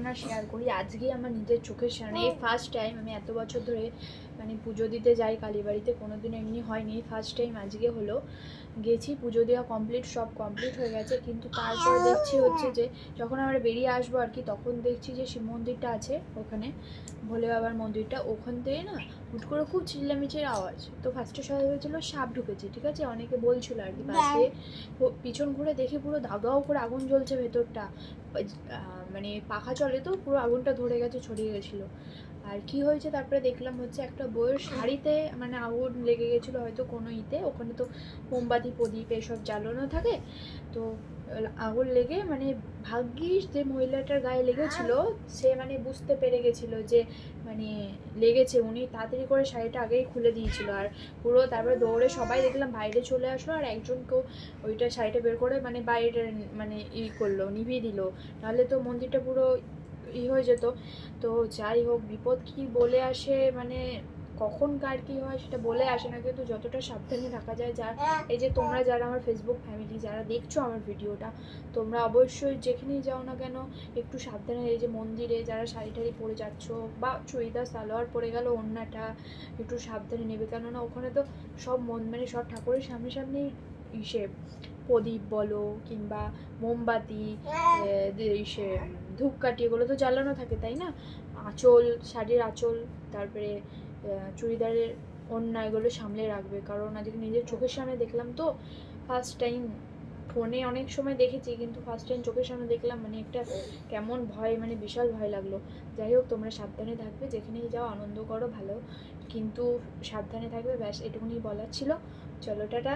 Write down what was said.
ঘটনা শেয়ার করি। আজকে আমার নিজের চোখের সামনে এই ফার্স্ট টাইম, আমি এত বছর ধরে মানে পুজো দিতে যাই কালীবাড়িতে, কোনোদিন এমনি হয়নি, ফার্স্ট টাইম আজকে হলো। গেছি, পুজো দেওয়া কমপ্লিট, সব কমপ্লিট হয়ে গেছে, কিন্তু তারপরে দেখছি হচ্ছে যে যখন আমরা বেরিয়ে আসবো আর কি, তখন দেখছি যে শিব মন্দিরটা আছে ওখানে, ভোলে বাবার মন্দিরটা, ওখান থেকে না হুট করে খুব চিল্লামিচির আওয়াজ। তো ফার্স্টে সবাই হয়েছিল সাপ ঢুকেছে, ঠিক আছে, অনেকে বলছিল আর কি। পাশে পিছন ঘুরে দেখি পুরো দাউ দাউ করে আগুন জ্বলছে ভেতরটা, মানে পাখা চলে তো, পুরো আগুনটা ধরে গেছে, ছড়িয়ে গেছিলো। আর কি হয়েছে তারপরে দেখলাম হচ্ছে একটা বউয়ের শাড়িতে মানে আগুন লেগে গেছিলো হয়তো কোনো ইতে, ওখানে তো মোমবাতি প্রদীপ এসব জ্বালানো থাকে, তো আগুন লেগে মানে ভাগ্যিস যে মহিলাটার গায়ে লেগেছিল সে মানে বুঝতে পেরে গেছিলো যে মানে লেগেছে, উনি তাড়াতাড়ি করে শাড়িটা আগেই খুলে দিয়েছিল। আর পুরো তারপরে দৌড়ে সবাই দেখলাম বাইরে চলে আসলো, আর একজনকেও ওইটা শাড়িটা বের করে মানে বাইরে মানে করলো, নিভিয়ে দিল, নাহলে তো মন্দিরটা পুরো হয়ে যেত। তো যাই হোক, বিপদ কি বলে আসে, মানে কখন কার কী হয় সেটা বলে আসে না, কিন্তু যতটা সাবধানে থাকা যায়। এই যে তোমরা যারা আমার ফেসবুক ফ্যামিলি যারা দেখছো আমার ভিডিওটা, তোমরা অবশ্যই যেখানেই যাও না কেন একটু সাবধানে, এই যে মন্দিরে যারা শাড়ি টাড়ি পরে যাচ্ছ বা চুড়িদার সালোয়ার পরে গেল, ওড়নাটা একটু সাবধানে নেবে, কেননা ওখানে তো সব মানে সব ঠাকুরের সামনে সামনেই ইসে প্রদীপ বলো কিংবা মোমবাতি, ইসে ধূপকাঠি, এগুলো তো জ্বালানো থাকে, তাই না? আঁচল, শাড়ির আঁচল, তারপরে চুড়িদারের ওড়না, এগুলো সামলে রাখবে, কারণ আজকে নিজের চোখের সামনে দেখলাম তো, ফার্স্ট টাইম। ফোনে অনেক সময় দেখেছি, কিন্তু ফার্স্ট টাইম চোখের সামনে দেখলাম, মানে একটা কেমন ভয়, মানে বিশাল ভয় লাগলো। যাই হোক, তোমরা সাবধানে থাকবে, যেখানেই যাও আনন্দ করো ভালো, কিন্তু সাবধানে থাকবে, ব্যাস এটুকুনি বলার ছিল। চলো টাটা।